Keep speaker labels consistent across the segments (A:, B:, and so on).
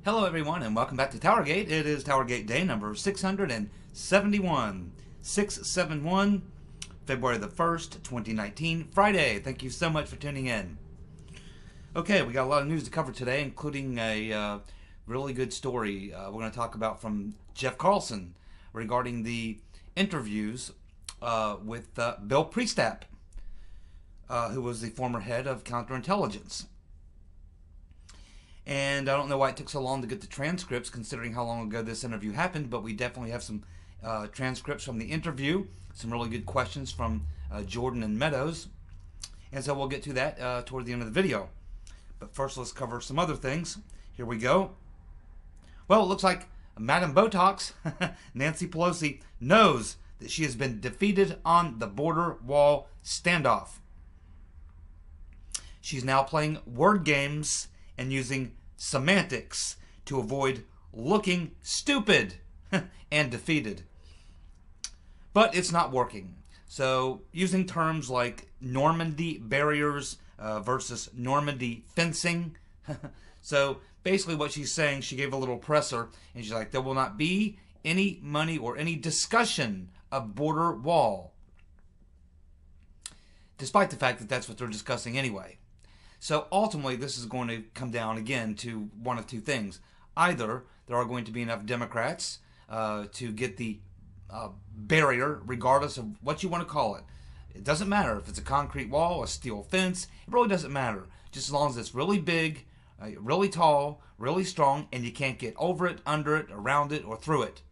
A: Hello everyone and welcome back to TowerGate. It is TowerGate day number 671. 671, February the 1st, 2019, Friday. Thank you so much for tuning in. Okay, we got a lot of news to cover today, including a really good story we're going to talk about from Jeff Carlson regarding the interviews with Bill Priestap, who was the former head of counterintelligence. And I don't know why it took so long to get the transcripts, considering how long ago this interview happened, but we definitely have some transcripts from the interview, some really good questions from Jordan and Meadows, and so we'll get to that toward the end of the video. But first, let's cover some other things. Here we go. Well, it looks like Madam Botox, Nancy Pelosi, knows that she has been defeated on the border wall standoff. She's now playing word games and using semantics to avoid looking stupid and defeated. But it's not working. So using terms like Normandy barriers versus Normandy fencing. So basically what she's saying, she gave a little presser and she's like, there will not be any money or any discussion of border wall. Despite the fact that that's what they're discussing anyway. So ultimately, this is going to come down again to one of two things. Either there are going to be enough Democrats to get the barrier, regardless of what you want to call it. It doesn't matter if it's a concrete wall, a steel fence. It really doesn't matter. Just as long as it's really big, really tall, really strong, and you can't get over it, under it, around it, or through it.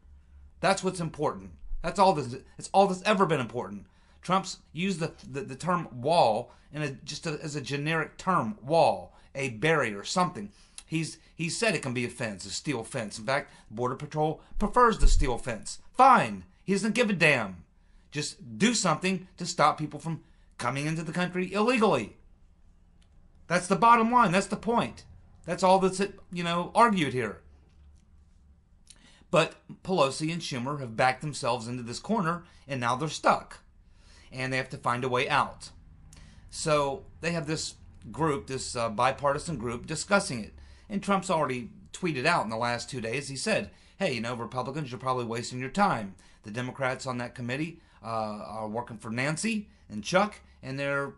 A: That's what's important. That's all that's ever been important. Trump's used the term wall as a generic term, wall, a barrier, something. He's said it can be a fence, a steel fence. In fact, Border Patrol prefers the steel fence. Fine. He doesn't give a damn. Just do something to stop people from coming into the country illegally. That's the bottom line. That's the point. That's all that's argued here. But Pelosi and Schumer have backed themselves into this corner, and now they're stuck. And they have to find a way out. So they have this group, this bipartisan group, discussing it. And Trump's already tweeted out in the last 2 days, he said, hey, Republicans, you're probably wasting your time. The Democrats on that committee are working for Nancy and Chuck, and they're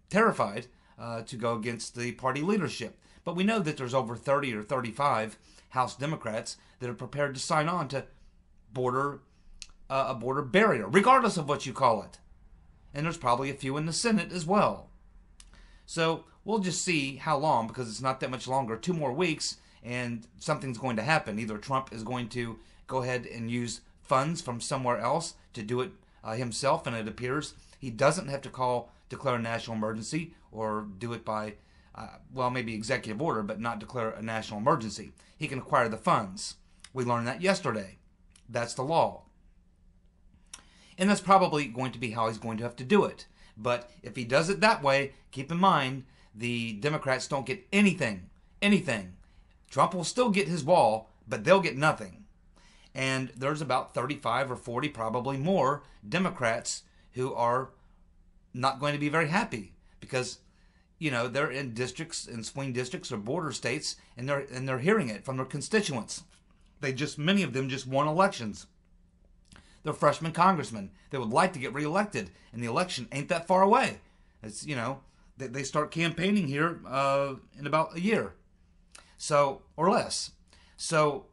A: terrified to go against the party leadership. But we know that there's over 30 or 35 House Democrats that are prepared to sign on to a border barrier, regardless of what you call it. And there's probably a few in the Senate as well. So we'll just see how long, because it's not that much longer, 2 more weeks, and something's going to happen. Either Trump is going to go ahead and use funds from somewhere else to do it himself, and it appears he doesn't have to declare a national emergency, or do it by, maybe executive order, but not declare a national emergency. He can acquire the funds. We learned that yesterday. That's the law. And that's probably going to be how he's going to have to do it. But if he does it that way, keep in mind, the Democrats don't get anything. Anything. Trump will still get his wall, but they'll get nothing. And there's about 35 or 40, probably more, Democrats who are not going to be very happy. Because, they're in districts, in swing districts or border states, and they're hearing it from their constituents. Many of them just won elections. They're freshman congressmen. They would like to get reelected, and the election ain't that far away. It's, they start campaigning here in about a year, or less. So,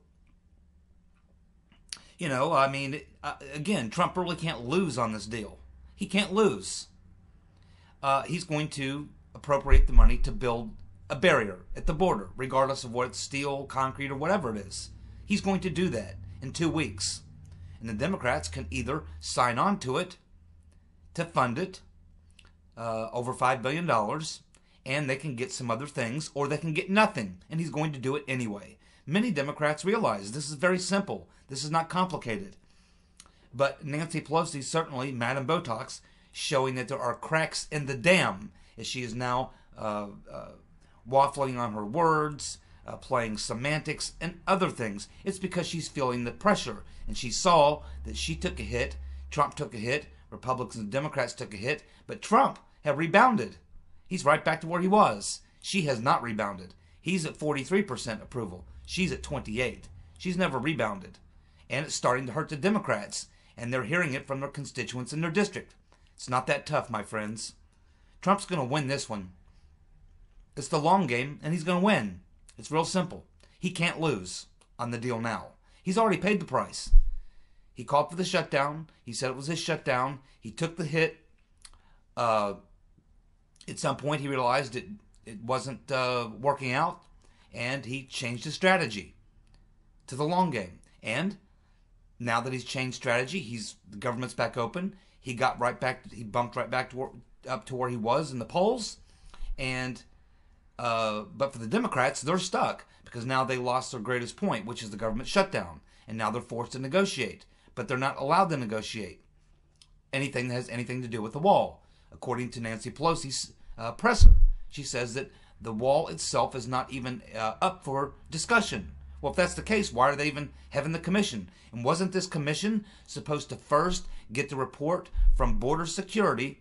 A: again, Trump really can't lose on this deal. He can't lose. He's going to appropriate the money to build a barrier at the border, regardless of what it's steel, concrete, or whatever it is. He's going to do that in 2 weeks. And the Democrats can either sign on to it to fund it, over $5 billion, and they can get some other things, or they can get nothing, and he's going to do it anyway. Many Democrats realize this is very simple. This is not complicated. But Nancy Pelosi, certainly, Madam Botox, showing that there are cracks in the dam, as she is now waffling on her words, playing semantics and other things. It's because she's feeling the pressure. And she saw that she took a hit, Trump took a hit, Republicans and Democrats took a hit, but Trump had rebounded. He's right back to where he was. She has not rebounded. He's at 43% approval. She's at 28%. She's never rebounded. And it's starting to hurt the Democrats. And they're hearing it from their constituents in their district. It's not that tough, my friends. Trump's going to win this one. It's the long game, and he's going to win. It's real simple. He can't lose on the deal now. He's already paid the price. He called for the shutdown. He said it was his shutdown. He took the hit. At some point, he realized it wasn't working out, and he changed his strategy to the long game. And now that he's changed strategy, the government's back open. He got right back. He bumped right back up to where he was in the polls, and but for the Democrats, they're stuck because now they lost their greatest point, which is the government shutdown, and now they're forced to negotiate. But they're not allowed to negotiate anything that has anything to do with the wall, according to Nancy Pelosi's presser. She says that the wall itself is not even up for discussion. Well, if that's the case, why are they even having the commission? And wasn't this commission supposed to first get the report from Border Security,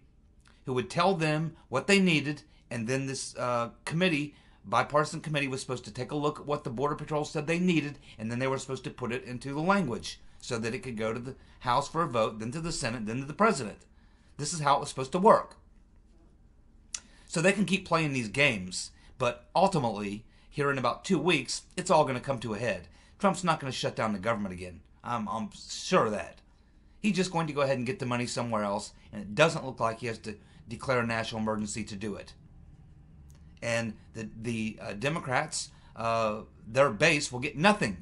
A: who would tell them what they needed, and then this bipartisan committee was supposed to take a look at what the Border Patrol said they needed, and then they were supposed to put it into the language so that it could go to the House for a vote, then to the Senate, then to the President. This is how it was supposed to work. So they can keep playing these games, but ultimately, here in about 2 weeks, it's all going to come to a head. Trump's not going to shut down the government again. I'm sure of that. He's just going to go ahead and get the money somewhere else, and it doesn't look like he has to declare a national emergency to do it. And the Democrats, their base will get nothing.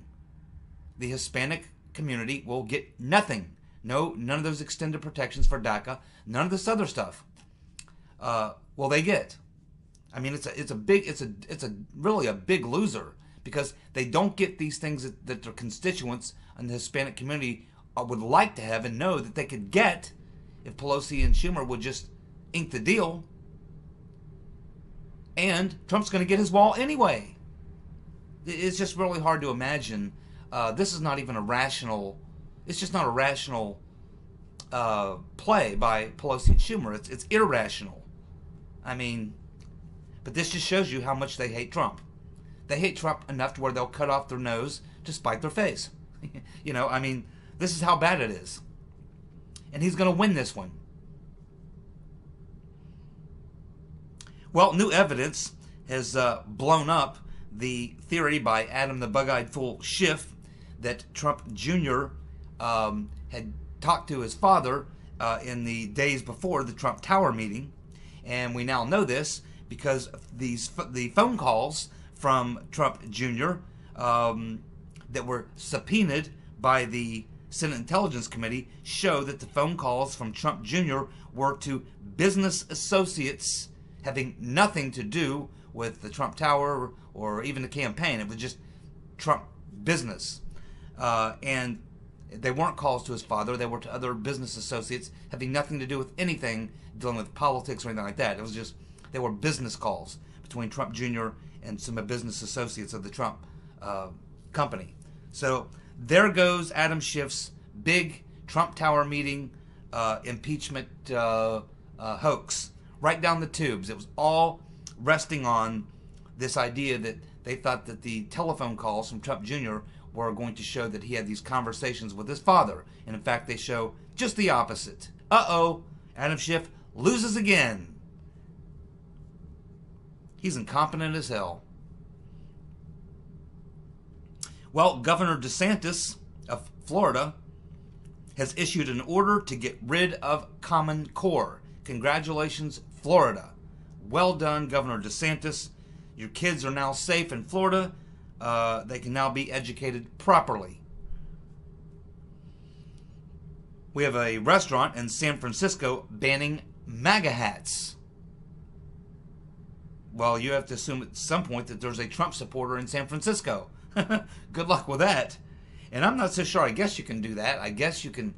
A: The Hispanic community will get nothing. None of those extended protections for DACA, none of this other stuff. Will they get? I mean, it's really a big loser because they don't get these things that their constituents in the Hispanic community would like to have and know that they could get if Pelosi and Schumer would just ink the deal. And Trump's going to get his wall anyway. It's just really hard to imagine. This is not even a rational. It's just not a rational play by Pelosi and Schumer. It's irrational. I mean, but this just shows you how much they hate Trump. They hate Trump enough to where they'll cut off their nose to spite their face. I mean, this is how bad it is. And he's going to win this one. Well, new evidence has blown up the theory by Adam the Bug-Eyed Fool Schiff that Trump Jr. Had talked to his father in the days before the Trump Tower meeting. And we now know this because the phone calls from Trump Jr. That were subpoenaed by the Senate Intelligence Committee show that the phone calls from Trump Jr. were to business associates having nothing to do with the Trump Tower or even the campaign. It was just Trump business. And they weren't calls to his father. They were to other business associates having nothing to do with anything dealing with politics or anything like that. It was just, they were business calls between Trump Jr. and some business associates of the Trump company. So there goes Adam Schiff's big Trump Tower meeting impeachment hoax. Right down the tubes. It was all resting on this idea that they thought that the telephone calls from Trump Jr. were going to show that he had these conversations with his father. And in fact, they show just the opposite. Uh-oh, Adam Schiff loses again. He's incompetent as hell. Well, Governor DeSantis of Florida has issued an order to get rid of Common Core. Congratulations, Florida. Well done, Governor DeSantis. Your kids are now safe in Florida. They can now be educated properly. We have a restaurant in San Francisco banning MAGA hats. Well, you have to assume at some point that there's a Trump supporter in San Francisco. Good luck with that. And I'm not so sure. I guess you can do that. I guess you can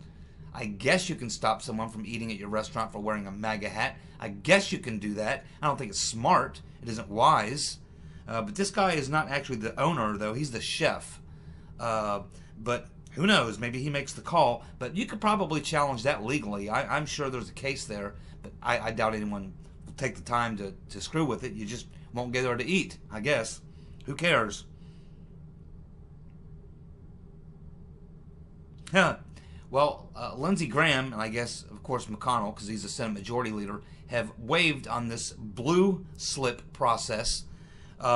A: stop someone from eating at your restaurant for wearing a MAGA hat. I guess you can do that. I don't think it's smart. It isn't wise. But this guy is not actually the owner, though. He's the chef. But who knows? Maybe he makes the call. But you could probably challenge that legally. I'm sure there's a case there. But I doubt anyone will take the time to screw with it. You just won't get there to eat, I guess. Who cares? Well, Lindsey Graham, and I guess, of course, McConnell, because he's the Senate Majority Leader, have waived on this blue slip process,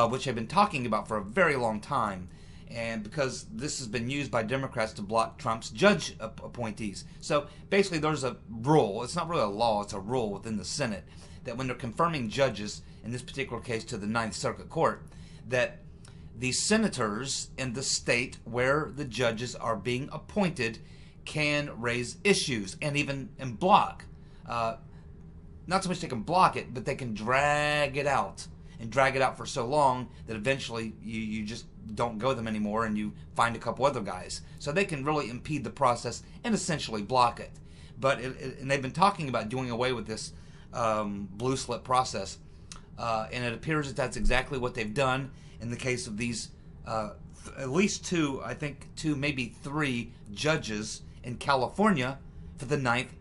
A: which they've been talking about for a very long time, and because this has been used by Democrats to block Trump's judge appointees. So basically there's a rule, it's not really a law, it's a rule within the Senate, that when they're confirming judges, in this particular case to the Ninth Circuit Court, that the senators in the state where the judges are being appointed can raise issues and block. Not so much they can block it, but they can drag it out for so long that eventually you just don't go them anymore and you find a couple other guys. So they can really impede the process and essentially block it. But and they've been talking about doing away with this blue slip process. And it appears that that's exactly what they've done in the case of these at least two, maybe three judges in California for the Ninth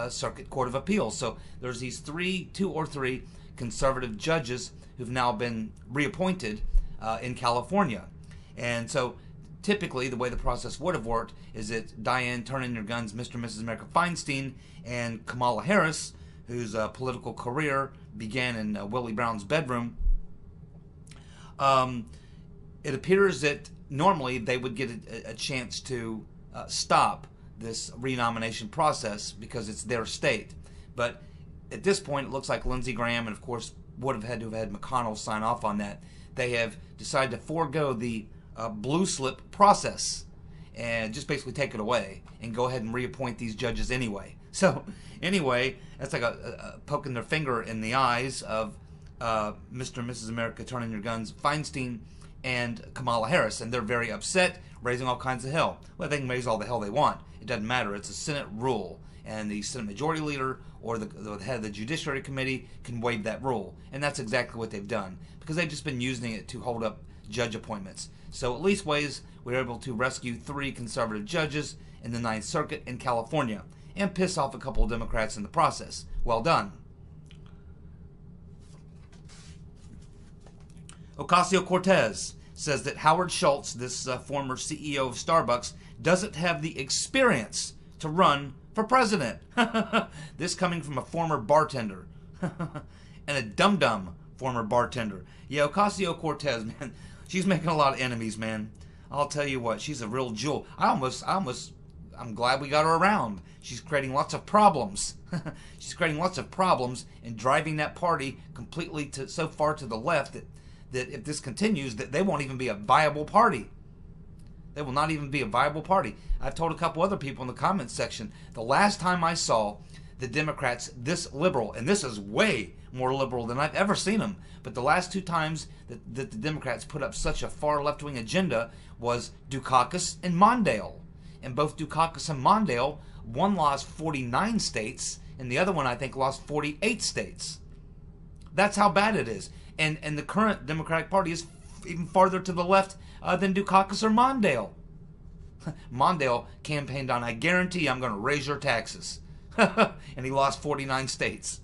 A: Circuit Court of Appeals. So there's these two or three conservative judges who've now been reappointed in California. And so typically the way the process would have worked is that Diane Turn In Your Guns, Mr. and Mrs. America Feinstein, and Kamala Harris, whose political career began in Willie Brown's bedroom, it appears that normally they would get a chance to stop this renomination process because it's their state. But at this point, it looks like Lindsey Graham, and of course would have had to have had McConnell sign off on that, they have decided to forego the blue slip process and just basically take it away and go ahead and reappoint these judges anyway. So anyway, that's like a poking their finger in the eyes of Mr. and Mrs. America Turn In Your Guns, Feinstein, and Kamala Harris, and they're very upset, raising all kinds of hell. Well, they can raise all the hell they want. It doesn't matter. It's a Senate rule, and the Senate Majority Leader or the head of the Judiciary Committee can waive that rule, and that's exactly what they've done because they've just been using it to hold up judge appointments. So at least ways we're able to rescue three conservative judges in the Ninth Circuit in California and piss off a couple of Democrats in the process. Well done. Ocasio-Cortez says that Howard Schultz, this former CEO of Starbucks, doesn't have the experience to run for president. This coming from a former bartender. And a dum-dum former bartender. Yeah, Ocasio-Cortez, man, she's making a lot of enemies, man. I'll tell you what, she's a real jewel. I'm glad we got her around. She's creating lots of problems. She's creating lots of problems and driving that party completely so far to the left that if this continues, that they won't even be a viable party. They will not even be a viable party. I've told a couple other people in the comments section, the last time I saw the Democrats this liberal, and this is way more liberal than I've ever seen them, but the last two times that the Democrats put up such a far left-wing agenda was Dukakis and Mondale. And both Dukakis and Mondale, one lost 49 states, and the other one, I think, lost 48 states. That's how bad it is. And the current Democratic Party is even farther to the left than Dukakis or Mondale. Mondale campaigned on, I guarantee I'm going to raise your taxes. And he lost 49 states.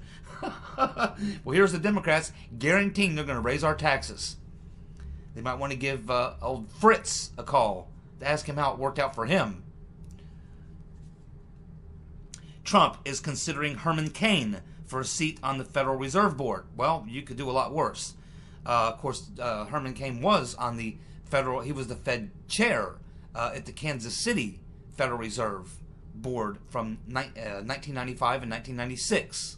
A: Well, here's the Democrats guaranteeing they're going to raise our taxes. They might want to give old Fritz a call to ask him how it worked out for him. Trump is considering Herman Cain for a seat on the Federal Reserve Board. Well, you could do a lot worse. Of course, Herman Cain was on the he was the Fed chair at the Kansas City Federal Reserve Board from 1995 and 1996.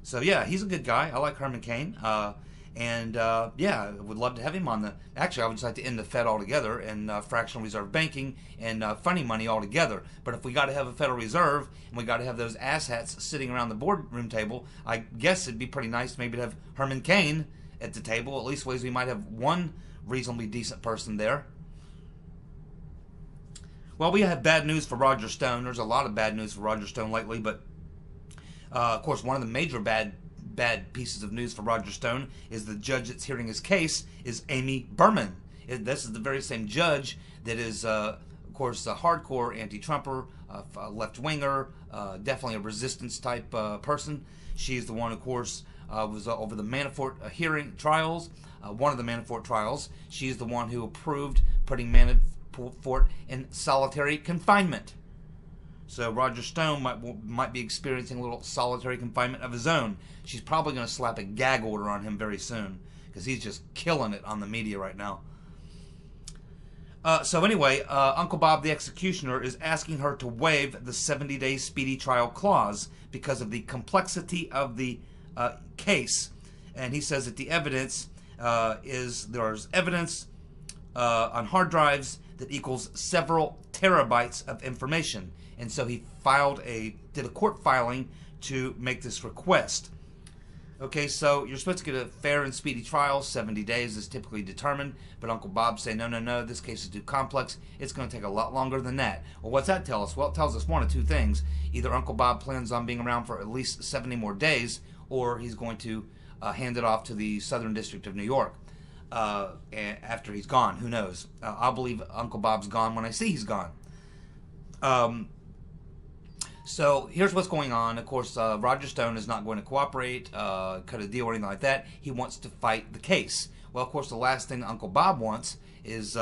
A: So yeah, he's a good guy. I like Herman Cain. Yeah, I would love to have him on the... Actually, I would just like to end the Fed altogether and fractional reserve banking and funny money altogether. But if we got to have a Federal Reserve and we got to have those asshats sitting around the boardroom table, I guess it'd be pretty nice maybe to have Herman Cain at the table. At least ways we might have one reasonably decent person there. Well, we have bad news for Roger Stone. There's a lot of bad news for Roger Stone lately, but of course, one of the major bad pieces of news for Roger Stone is the judge that's hearing his case is Amy Berman. This is the very same judge that is, of course, a hardcore anti-Trumper, a left-winger, definitely a resistance-type person. She's the one, of course, was over the Manafort trials. one of the Manafort trials. She's the one who approved putting Manafort in solitary confinement. So Roger Stone might be experiencing a little solitary confinement of his own. She's probably going to slap a gag order on him very soon, because he's just killing it on the media right now. So anyway, Uncle Bob the Executioner is asking her to waive the 70-day speedy trial clause because of the complexity of the case. And he says that the evidence there's evidence on hard drives that equals several terabytes of information. And so he did a court filing to make this request. Okay, so you're supposed to get a fair and speedy trial. 70 days is typically determined. But Uncle Bob say, no, this case is too complex. It's going to take a lot longer than that. Well, what's that tell us? Well, it tells us one of two things. Either Uncle Bob plans on being around for at least 70 more days, or he's going to hand it off to the Southern District of New York after he's gone. Who knows? I'll believe Uncle Bob's gone when I see he's gone. So here's what's going on. Of course, Roger Stone is not going to cooperate, cut a deal or anything like that. He wants to fight the case. Well, of course, the last thing Uncle Bob wants is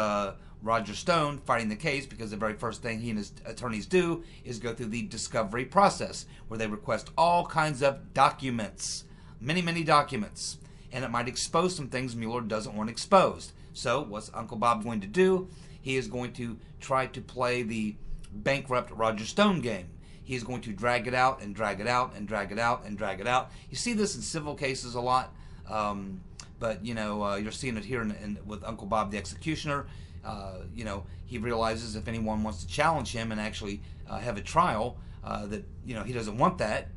A: Roger Stone fighting the case, because the very first thing he and his attorneys do is go through the discovery process, where they request all kinds of documents, many documents, and it might expose some things Mueller doesn't want exposed. So what's Uncle Bob going to do? He is going to try to play the bankrupt Roger Stone game. He is going to drag it out and drag it out and drag it out and drag it out. You see this in civil cases a lot, but you're seeing it here with Uncle Bob the Executioner. He realizes if anyone wants to challenge him and actually have a trial, that he doesn't want that.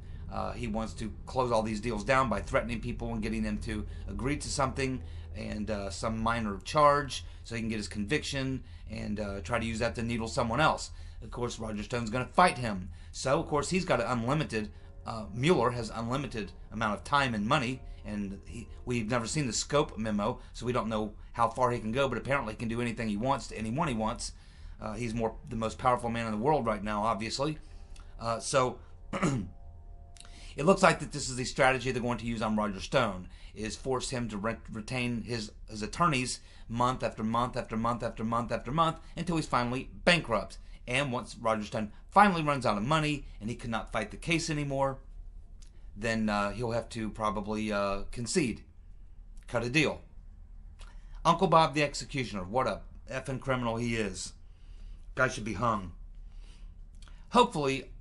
A: He wants to close all these deals down by threatening people and getting them to agree to something and some minor charge, so he can get his conviction and try to use that to needle someone else. Of course, Roger Stone's going to fight him. So, of course, he's got an unlimited, Mueller has unlimited amount of time and money, and we've never seen the scope memo, so we don't know how far he can go, but apparently he can do anything he wants to anyone he wants. He's the most powerful man in the world right now, obviously. So, it looks like that this is the strategy they're going to use on Roger Stone, is force him to retain his attorneys month after month after month after month after month until he's finally bankrupt. And once Roger Stone finally runs out of money and he cannot fight the case anymore, then he'll have to probably concede, cut a deal. Uncle Bob the Executioner, what a effing criminal he is. Guy should be hung. Hopefully,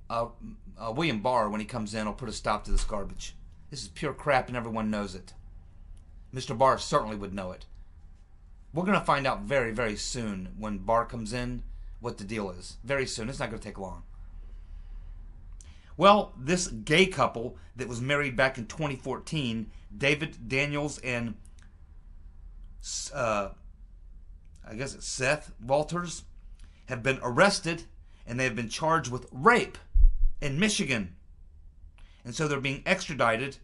A: William Barr, when he comes in, will put a stop to this garbage. This is pure crap and everyone knows it. Mr. Barr certainly would know it. We're going to find out very, very soon when Barr comes in what the deal is. Very soon. It's not going to take long. Well, this gay couple that was married back in 2014, David Daniels and I guess it's Seth Walters, have been arrested and they have been charged with rape in Michigan. And so they're being extradited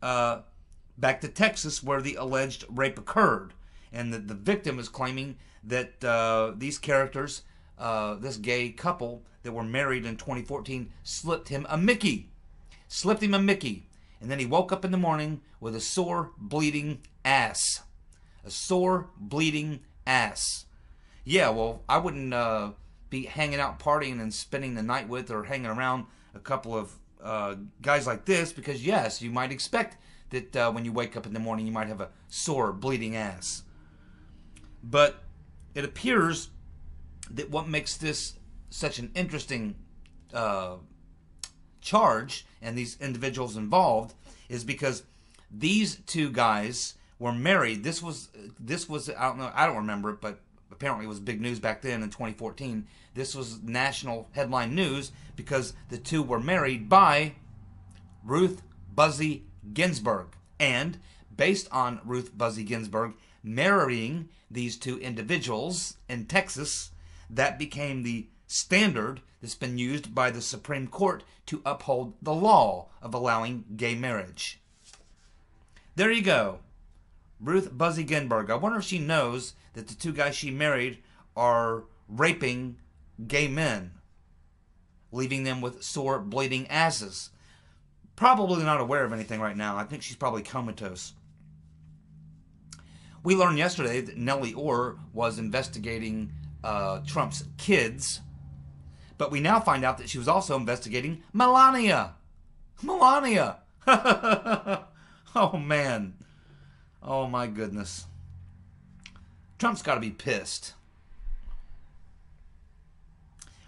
A: back to Texas, where the alleged rape occurred. And the victim is claiming that these characters, this gay couple that were married in 2014, slipped him a Mickey. And then he woke up in the morning with a sore, bleeding ass. A sore, bleeding ass. Yeah, well, I wouldn't be hanging out partying and spending the night with or hanging around a couple of guys like this, because yes, you might expect that when you wake up in the morning you might have a sore, bleeding ass. But it appears that what makes this such an interesting charge, and these individuals involved, is because these two guys were married. This was I don't remember it, but apparently it was big news back then in 2014. This was national headline news because the two were married by Ruth Buzzy Ginsburg. And based on Ruth Buzzy Ginsburg marrying these two individuals in Texas, that became the standard that's been used by the Supreme Court to uphold the law of allowing gay marriage. There you go. Ruth Buzzy Ginsburg. I wonder if she knows that the two guys she married are raping gay men, leaving them with sore, bleeding asses. Probably not aware of anything right now. I think she's probably comatose. We learned yesterday that Nellie Orr was investigating Trump's kids, but we now find out that she was also investigating Melania. Melania! Oh, man. Oh, my goodness. Trump's got to be pissed.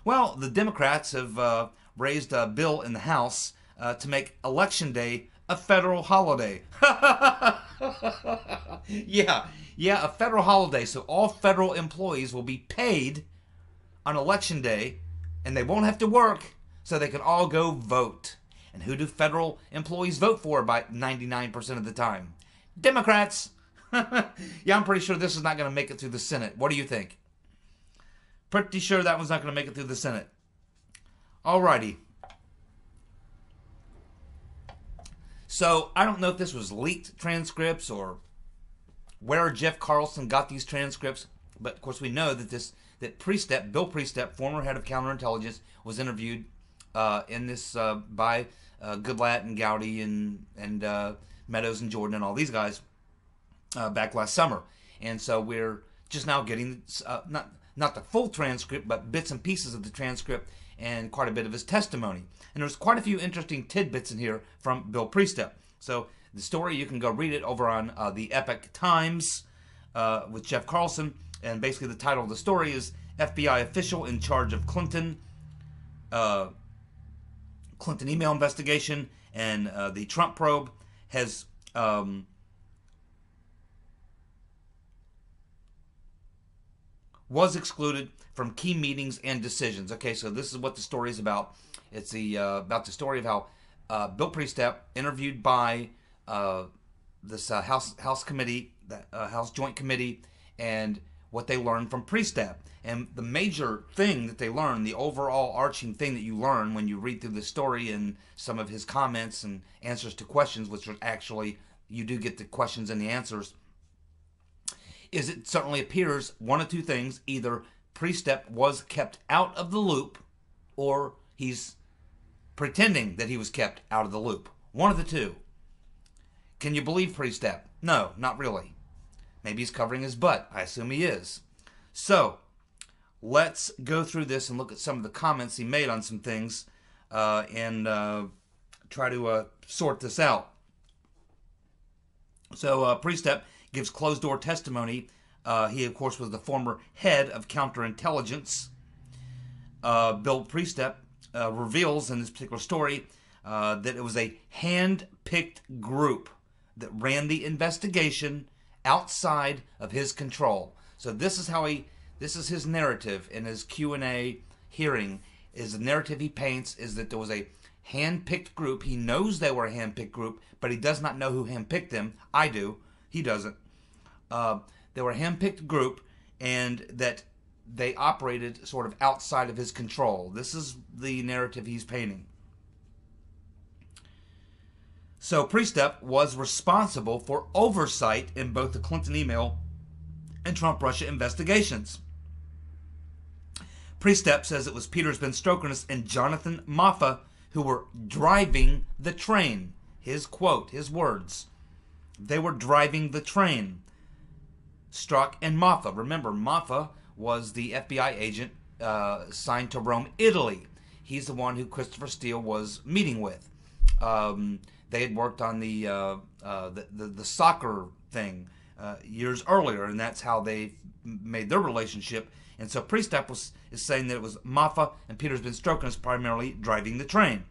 A: Well, the Democrats have raised a bill in the House to make Election Day a federal holiday. Yeah, a federal holiday. So all federal employees will be paid on Election Day, and they won't have to work, so they can all go vote. And who do federal employees vote for by 99% of the time? Democrats. Yeah, I'm pretty sure this is not going to make it through the Senate. What do you think? Pretty sure that one's not going to make it through the Senate. Alrighty. So, I don't know if this was leaked transcripts or where Jeff Carlson got these transcripts, but of course we know that Priestep, Bill Priestep, former head of counterintelligence, was interviewed in this by Goodlatte and Gowdy and Meadows and Jordan and all these guys back last summer. And so we're just now getting not the full transcript, but bits and pieces of the transcript and quite a bit of his testimony. And there's quite a few interesting tidbits in here from Bill Priestep. So the story, you can go read it over on the Epoch Times with Jeff Carlson. And basically the title of the story is FBI official in charge of Clinton email investigation and the Trump probe has was excluded from key meetings and decisions. Okay, so this is what the story is about. It's about the story of how Bill Priestap, interviewed by this House committee, House Joint Committee, and what they learned from Priestap. And the major thing that they learned, the overall arching thing that you learn when you read through the story and some of his comments and answers to questions, which are actually, you do get the questions and the answers, is it certainly appears one of two things. Either Priestep was kept out of the loop, or he's pretending that he was kept out of the loop. One of the two. Can you believe Priestep? No, not really. Maybe he's covering his butt. I assume he is. So, let's go through this and look at some of the comments he made on some things and try to sort this out. So, Priestep gives closed-door testimony. He, of course, was the former head of counterintelligence. Bill Priestep reveals in this particular story that it was a hand-picked group that ran the investigation outside of his control. So this is his narrative in his Q&A hearing. Is the narrative he paints is that there was a hand-picked group. He knows they were a hand-picked group, but he does not know who hand-picked them. I do. He doesn't. They were a hand-picked group, and that they operated sort of outside of his control. This is the narrative he's painting. So Priestep was responsible for oversight in both the Clinton email and Trump-Russia investigations. Priestep says it was Peter Strokenis and Jonathan Moffa who were driving the train. His quote, his words. They were driving the train. Strzok and Moffa. Remember, Moffa was the FBI agent signed to Rome, Italy. He's the one who Christopher Steele was meeting with. They had worked on the soccer thing years earlier, and that's how they made their relationship. And so Priestap is saying that it was Moffa and Peter Strokenis primarily driving the train.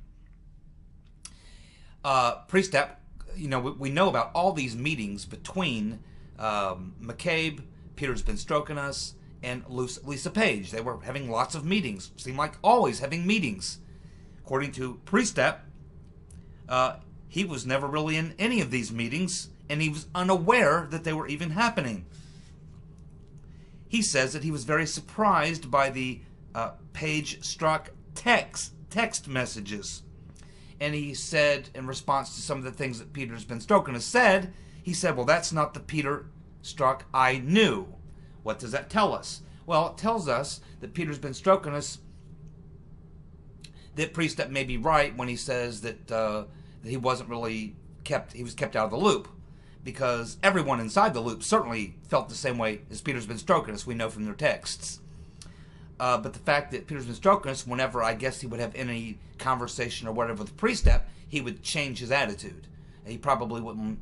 A: Priestap, we know about all these meetings between McCabe, Peter Strokenis, and Lisa Page. They were having lots of meetings. Seemed like always having meetings. According to Priestap, he was never really in any of these meetings, and he was unaware that they were even happening. He says that he was very surprised by the Page-Strzok text messages. And he said, in response to some of the things that Peter Strokenis said, he said, well, that's not the Peter Strzok I knew. What does that tell us? Well, it tells us that Peter Strokenis, that Priestap may be right when he says that he wasn't really kept, he was kept out of the loop. because everyone inside the loop certainly felt the same way as Peter's been stroking us, we know from their texts. But the fact that Peter's been stroking us, whenever I guess he would have any conversation or whatever with Priestep, he would change his attitude. He probably wouldn't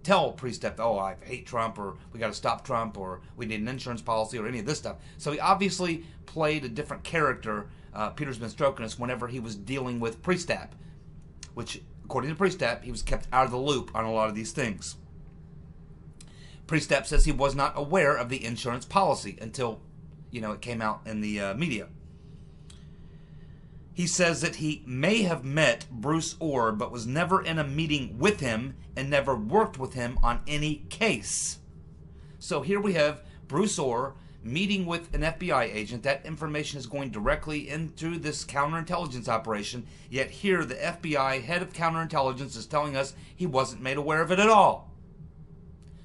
A: tell Priestep, oh, I hate Trump, or we got to stop Trump, or we need an insurance policy, or any of this stuff. So he obviously played a different character, Peter's been stroking us, whenever he was dealing with Priestap, which, according to Priestap, he was kept out of the loop on a lot of these things. Priestap says he was not aware of the insurance policy until, it came out in the media. He says that he may have met Bruce Orr, but was never in a meeting with him and never worked with him on any case. So here we have Bruce Orr meeting with an FBI agent. That information is going directly into this counterintelligence operation, yet here the FBI head of counterintelligence is telling us he wasn't made aware of it at all.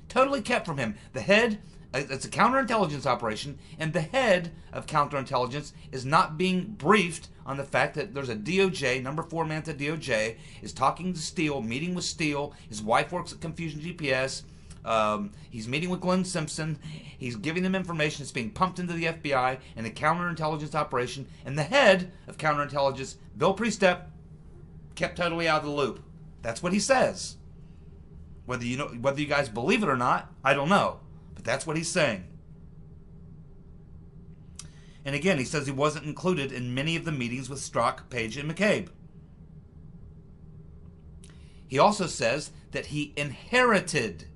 A: Totally kept from him. The head, it's a counterintelligence operation, and the head of counterintelligence is not being briefed on the fact that there's a DOJ, number 4 man to DOJ, is talking to Steele, meeting with Steele. His wife works at Confusion GPS. He's meeting with Glenn Simpson. He's giving them information that's being pumped into the FBI and the counterintelligence operation. And the head of counterintelligence, Bill Priestep, kept totally out of the loop. That's what he says. Whether you guys believe it or not, I don't know. But that's what he's saying. And again, he says he wasn't included in many of the meetings with Strzok, Page, and McCabe. He also says that he inherited.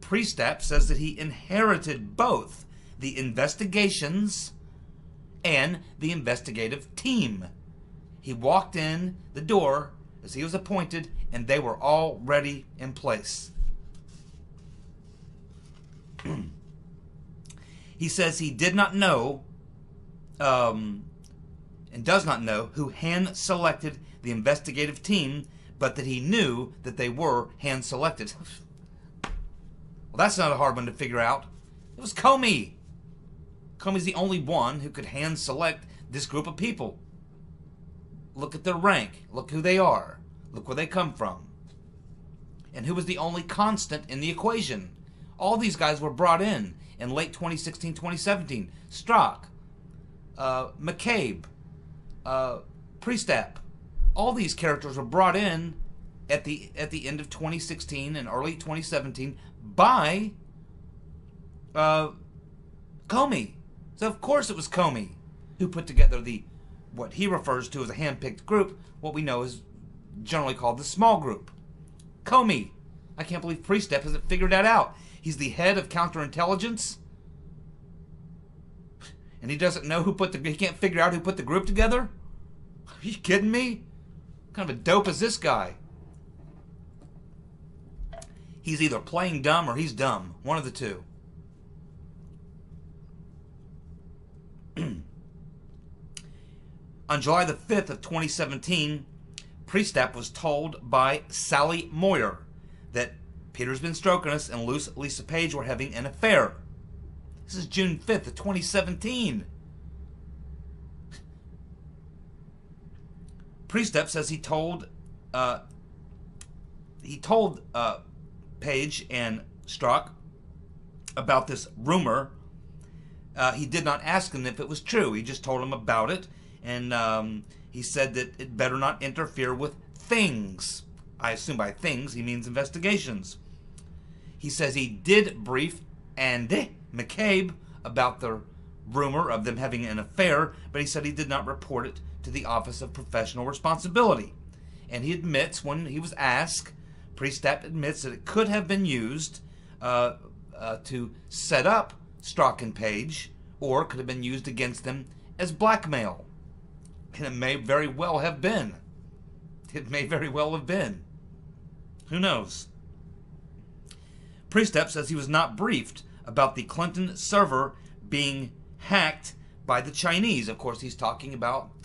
A: Priestap says that he inherited both the investigations and the investigative team. He walked in the door as he was appointed, and they were already in place. He says he did not know, and does not know, who hand-selected the investigative team, but that he knew that they were hand-selected. Well, that's not a hard one to figure out. It was Comey. Comey's the only one who could hand-select this group of people. Look at their rank. Look who they are. Look where they come from. And who was the only constant in the equation? All these guys were brought in late 2016, 2017. Strzok, McCabe, Priestap. All these characters were brought in at the end of 2016 and early 2017 by Comey. So of course it was Comey who put together what he refers to as a hand-picked group, what we know is generally called the small group. Comey. I can't believe Priestep hasn't figured that out. He's the head of counterintelligence, and he doesn't know he can't figure out who put the group together? Are you kidding me? What kind of a dope is this guy? He's either playing dumb or he's dumb. One of the two. On July the 5th of 2017, Priestap was told by Sally Moyer that Peter's been stroking us and Lisa Page were having an affair. This is June 5th of 2017. Priestap says he told Page and Strzok about this rumor. He did not ask him if it was true. He just told him about it, and he said that it better not interfere with things. I assume by things he means investigations. He says he did brief Andy McCabe about the rumor of them having an affair, but he said he did not report it to the Office of Professional Responsibility. And he admits, when he was asked, Priestap admits that it could have been used to set up Strzok and Page, or could have been used against them as blackmail. And it may very well have been. It may very well have been. Who knows? Priestap says he was not briefed about the Clinton server being hacked by the Chinese. Of course, he's talking about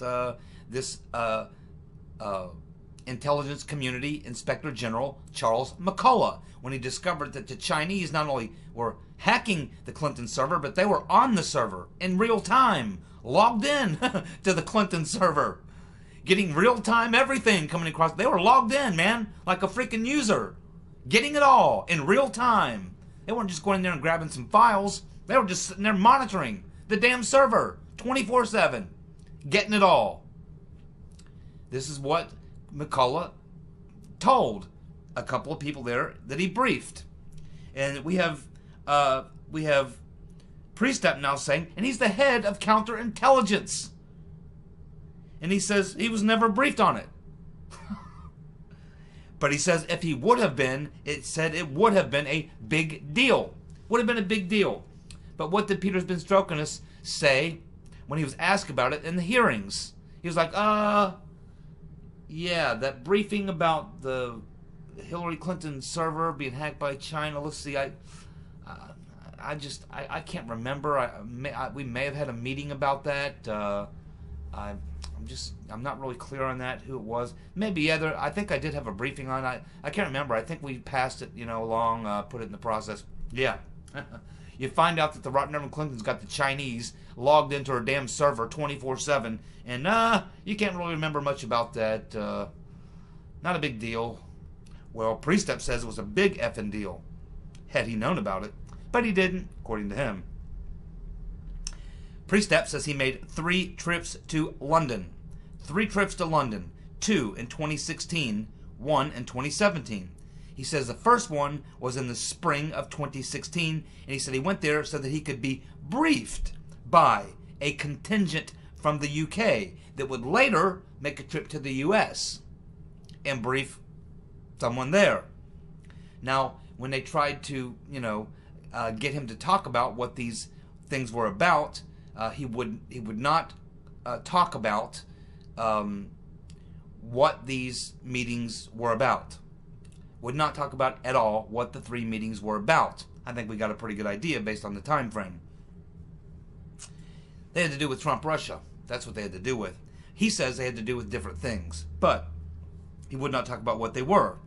A: this intelligence community inspector general Charles McCullough, when he discovered that the Chinese not only were hacking the Clinton server, but they were on the server in real time, logged in to the Clinton server, getting real time everything coming across. They were logged in, man, like a freaking user, getting it all in real time. They weren't just going in there and grabbing some files. They were just sitting there monitoring the damn server 24/7, getting it all. This is what McCullough told a couple of people there that he briefed. And we have Priestap now saying, and he's the head of counterintelligence. And he says he was never briefed on it. But he says if he would have been, it said it would have been a big deal. Would have been a big deal. But what did Peter's been stroking us say when he was asked about it in the hearings? He was like, yeah, that briefing about the Hillary Clinton server being hacked by China. Let's see, I can't remember. We may have had a meeting about that. I'm not really clear on that, who it was. Maybe, yeah, I think I did have a briefing on it. I can't remember. I think we passed it, along, put it in the process. Yeah. You find out that the rotten Reverend Clinton's got the Chinese logged into her damn server 24/7, and you can't really remember much about that. Not a big deal. Well, Priestep says it was a big effing deal, had he known about it, but he didn't, according to him. Priestep says he made 3 trips to London. 3 trips to London, 2 in 2016, 1 in 2017. He says the first one was in the spring of 2016, and he said he went there so that he could be briefed by a contingent from the UK that would later make a trip to the US and brief someone there. Now, when they tried to, get him to talk about what these things were about, he would not talk about what these meetings were about. Would not talk about at all what the 3 meetings were about. I think we got a pretty good idea based on the time frame. They had to do with Trump Russia. That's what they had to do with. He says they had to do with different things, but he would not talk about what they were.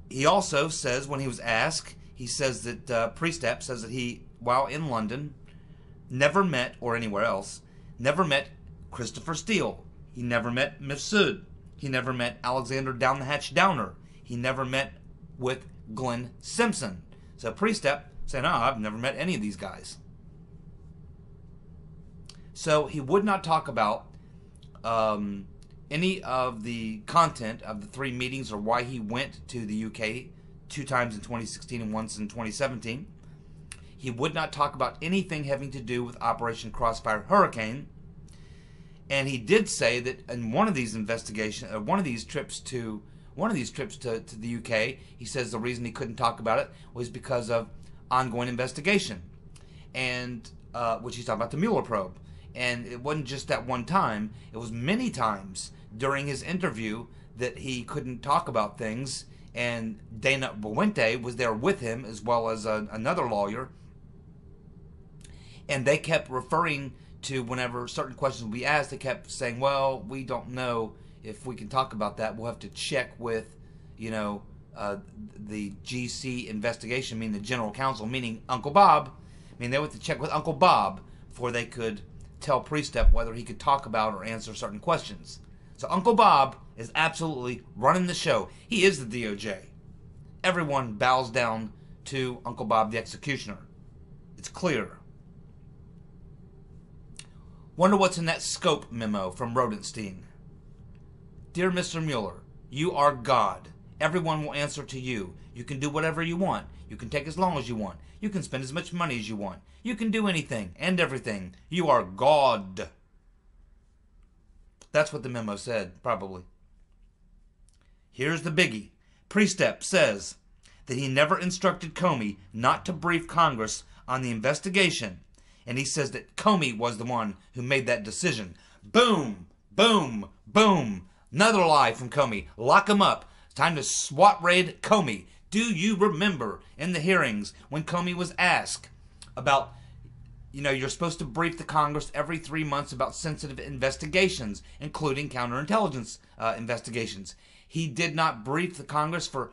A: He also says, when he was asked, he says that Priestap says that he, while in London, never met, or anywhere else, never met Christopher Steele. He never met Masood. He never met Alexander Down the Hatch Downer. He never met with Glenn Simpson. So Priestap said, I've never met any of these guys. So he would not talk about any of the content of the 3 meetings or why he went to the UK 2 times in 2016 and once in 2017. He would not talk about anything having to do with Operation Crossfire Hurricane. And he did say that in one of these investigations, one of these trips to the UK, he says the reason he couldn't talk about it was because of ongoing investigation, and which he's talking about the Mueller probe. And it wasn't just that one time; it was many times during his interview that he couldn't talk about things. And Dana Buente was there with him, as well as another lawyer, and they kept referring to whenever certain questions would be asked, they kept saying, well, we don't know if we can talk about that. We'll have to check with, the GC investigation, meaning the general counsel, meaning Uncle Bob. They would have to check with Uncle Bob before they could tell Priestep whether he could talk about or answer certain questions. So Uncle Bob is absolutely running the show. He is the DOJ. Everyone bows down to Uncle Bob the executioner. It's clear. Wonder what's in that scope memo from Rodenstein. Dear Mr. Mueller, you are God. Everyone will answer to you. You can do whatever you want. You can take as long as you want. You can spend as much money as you want. You can do anything and everything. You are God. That's what the memo said, probably. Here's the biggie. Priestep says that he never instructed Comey not to brief Congress on the investigation. And he says that Comey was the one who made that decision. Boom, boom, boom. Another lie from Comey. Lock him up. It's time to SWAT raid Comey. Do you remember in the hearings when Comey was asked about, you're supposed to brief the Congress every 3 months about sensitive investigations, including counterintelligence investigations. He did not brief the Congress for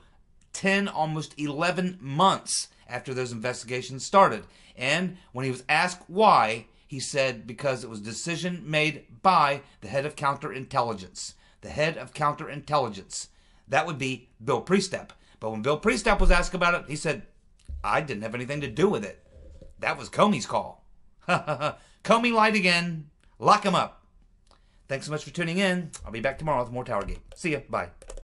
A: 10, almost 11 months after those investigations started. And when he was asked why, he said because it was a decision made by the head of counterintelligence. the head of counterintelligence. That would be Bill Priestap. But when Bill Priestap was asked about it, he said, I didn't have anything to do with it. That was Comey's call. Comey lied again. Lock him up. Thanks so much for tuning in. I'll be back tomorrow with more TowerGate. See ya. Bye.